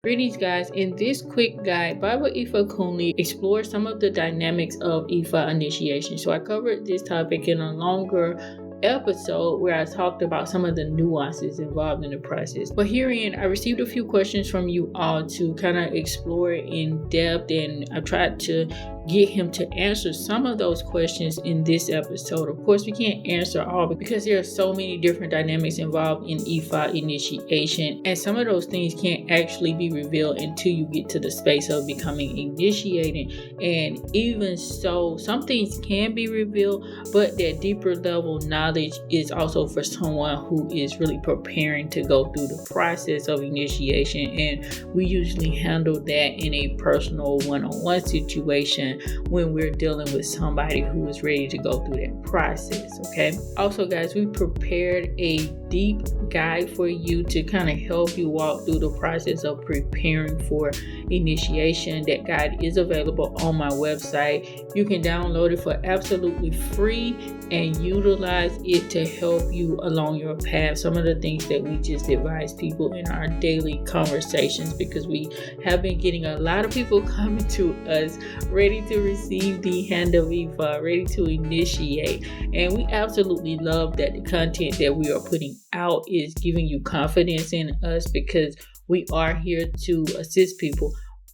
Greetings, guys. In this quick guide, Baba Ifa Kunle explores some of the dynamics of Ifa initiation. So I covered this topic in a longer episode where I talked about some of the nuances involved in the process. But herein, I received a few questions from you all to kind of explore it in depth, and I tried to get him to answer some of those questions in this episode. Of course, we can't answer all because there are so many different dynamics involved in Ifa initiation, and some of those things can't actually be revealed until you get to the space of becoming initiated. And even so, some things can be revealed, but that deeper level knowledge is also for someone who is really preparing to go through the process of initiation, and we usually handle that in a personal one-on-one situation when we're dealing with somebody who is ready to go through that process. Okay. Also, guys, we prepared a deep guide for you to kind of help you walk through the process of preparing for initiation. That guide is available on my website. You can download it for absolutely free and utilize it to help you along your path. Some of the things that we just advise people in our daily conversations, because we have been getting a lot of people coming to us ready to receive the hand of Ifa, ready to initiate. And we absolutely love that the content that we are putting out is giving you confidence in us, because we are here to assist people.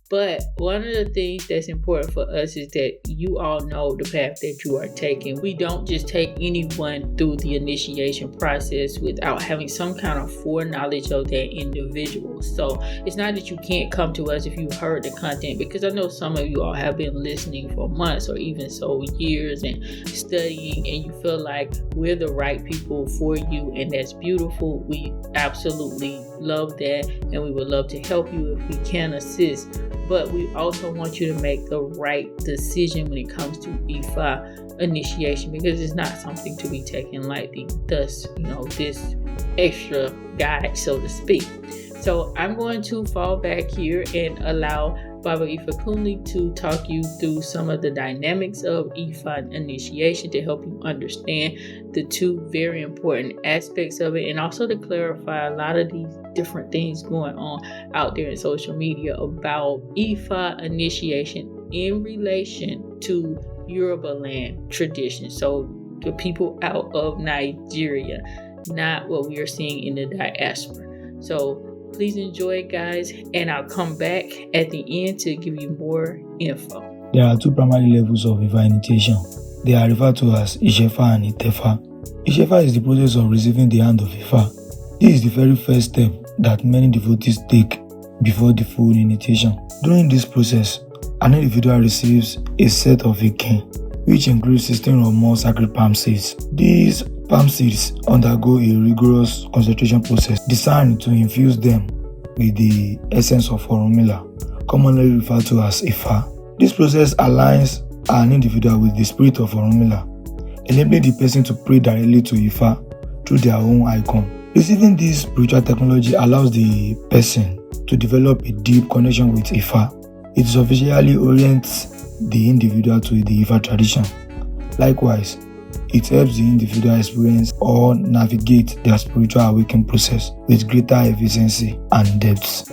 But one of the things that's important for us is that you all know the path that you are taking. We don't just take anyone through the initiation process without having some kind of foreknowledge of that individual. So it's not that you can't come to us if you heard the content, because I know some of you all have been listening for months or even so years and studying, and you feel like we're the right people for you, and that's beautiful. We absolutely love that, and we would love to help you if we can assist. But we also want you to make the right decision when it comes to Ifa initiation, because it's not something to be taken lightly. Thus, this extra guide, so to speak. So I'm going to fall back here and allow Baba Ifa Kunle to talk you through some of the dynamics of Ifa initiation to help you understand the two very important aspects of it, and also to clarify a lot of these different things going on out there in social media about Ifa initiation in relation to Yoruba land tradition. So the people out of Nigeria, not what we are seeing in the diaspora. So please enjoy it, guys, and I'll come back at the end to give you more info. There are two primary levels of Ifa initiation. They are referred to as Ìtẹfá and Ìtẹfá. Ìtẹfá is the process of receiving the hand of Ifa. This is the very first step that many devotees take before the full initiation. During this process, an individual receives a set of Ileke, which includes 16 or more sacred palm seeds. These palm seeds undergo a rigorous concentration process designed to infuse them with the essence of Orunmila, commonly referred to as Ifa. This process aligns an individual with the spirit of Orunmila, enabling the person to pray directly to Ifa through their own icon. Receiving this spiritual technology allows the person to develop a deep connection with Ifa. It officially orients the individual to the Ifa tradition. Likewise, it helps the individual experience or navigate their spiritual awakening process with greater efficiency and depth.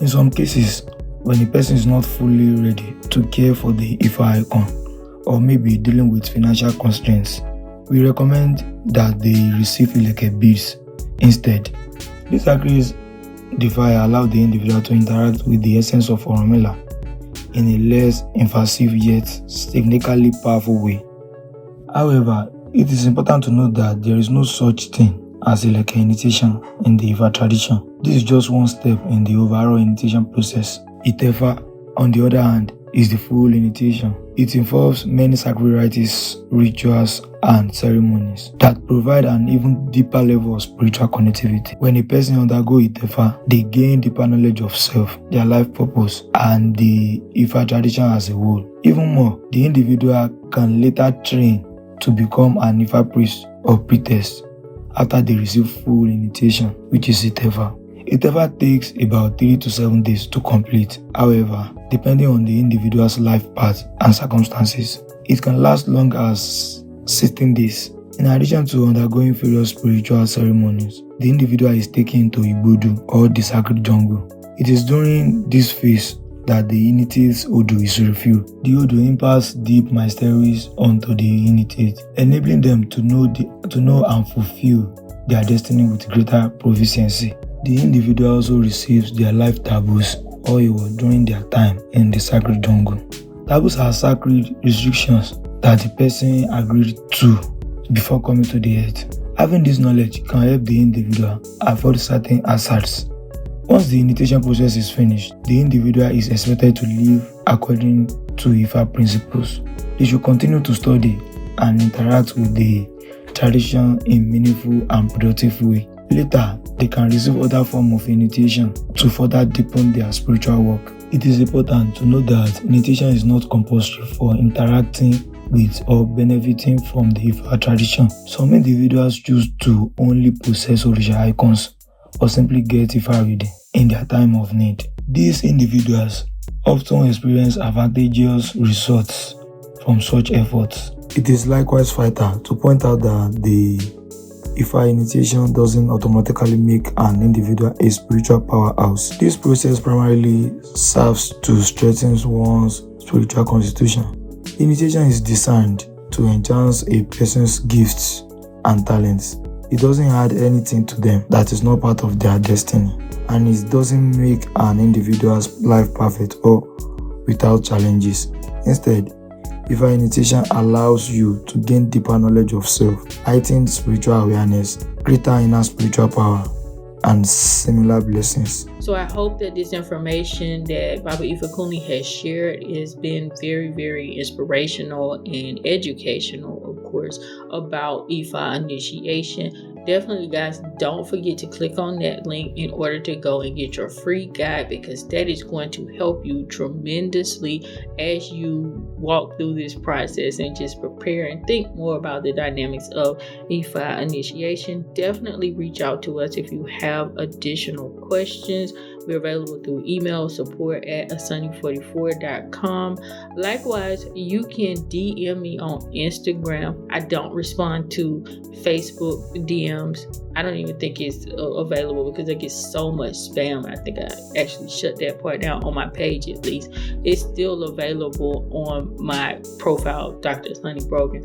In some cases, when a person is not fully ready to care for the Ifa icon, or maybe dealing with financial constraints, we recommend that they receive Ileke beads instead. This sacred device allows the individual to interact with the essence of Orunmila in a less invasive yet significantly powerful way. However, it is important to note that there is no such thing as Ileke Initiation in the Ifa tradition. This is just one step in the overall initiation process. Ìtẹfá, on the other hand, is the full initiation. It involves many sacred rites, rituals, and ceremonies that provide an even deeper level of spiritual connectivity. When a person undergoes Ìtẹfá, they gain deeper knowledge of self, their life purpose, and the Ifa tradition as a whole. Even more, the individual can later train to become an Ifa priest or priestess after they receive full initiation, which is Ìtẹfá. Ìtẹfá takes about 3 to 7 days to complete. However, depending on the individual's life path and circumstances, it can last long as 16 days. In addition to undergoing various spiritual ceremonies, the individual is taken to Vodou or the sacred jungle, It is during this phase that the initiate's Vodou is revealed. The Vodou imparts deep mysteries onto the initiate, enabling them to know and fulfill their destiny with greater proficiency. The individual also receives their life taboos or during their time in the sacred jungle. Taboos are sacred restrictions that the person agreed to before coming to the earth. Having this knowledge can help the individual avoid certain hazards. Once the initiation process is finished, the individual is expected to live according to Ifa principles. They should continue to study and interact with the tradition in meaningful and productive way. Later, they can receive other forms of initiation to further deepen their spiritual work. It is important to note that initiation is not compulsory for interacting with or benefiting from the Ifa tradition. Some individuals choose to only possess Orisha icons or simply get Ifa reading in their time of need. These individuals often experience advantageous results from such efforts. It is likewise vital to point out that the Ifa initiation doesn't automatically make an individual a spiritual powerhouse. This process primarily serves to strengthen one's spiritual constitution. Initiation is designed to enhance a person's gifts and talents. It doesn't add anything to them that is not part of their destiny, and it doesn't make an individual's life perfect or without challenges. Instead, Ifa initiation allows you to gain deeper knowledge of self, heightened spiritual awareness, greater inner spiritual power, and similar blessings. So I hope that this information that Baba Ifa Kunle has shared has been very, very inspirational and educational, of course, about Ifa initiation. Definitely, guys, don't forget to click on that link in order to go and get your free guide, because that is going to help you tremendously as you walk through this process and just prepare and think more about the dynamics of Ifa initiation. Definitely reach out to us if you have additional questions. We're available through email, support@asunny44.com. Likewise, you can DM me on Instagram. I don't respond to Facebook DMs. I don't even think it's available because I get so much spam. I think I actually shut that part down on my page at least. It's still available on my profile, Dr. Sunny Brogan,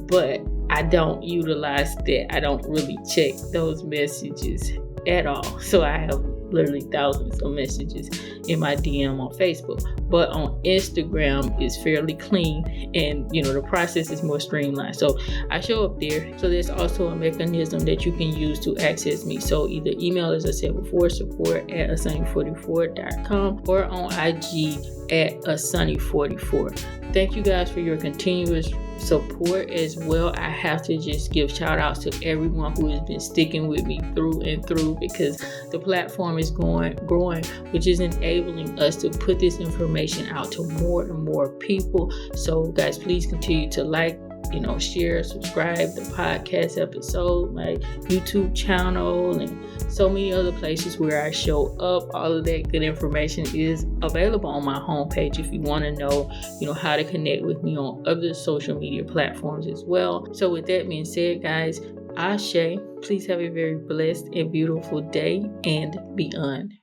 but I don't utilize that. I don't really check those messages at all. So I have literally thousands of messages in my DM on Facebook, but on Instagram it's fairly clean, and the process is more streamlined. So I show up there. So there's also a mechanism that you can use to access me. So either email, as I said before, support@asunny44.com, or on IG @asunny44. Thank you guys for your continuous support as well. I have to just give shout outs to everyone who has been sticking with me through and through, because the platform is growing, which is enabling us to put this information out to more and more people. So guys, please continue to share, subscribe the podcast episode, my YouTube channel, and so many other places where I show up. All of that good information is available on my homepage if you want to know, how to connect with me on other social media platforms as well. So with that being said, guys, Ashe, please have a very blessed and beautiful day and beyond.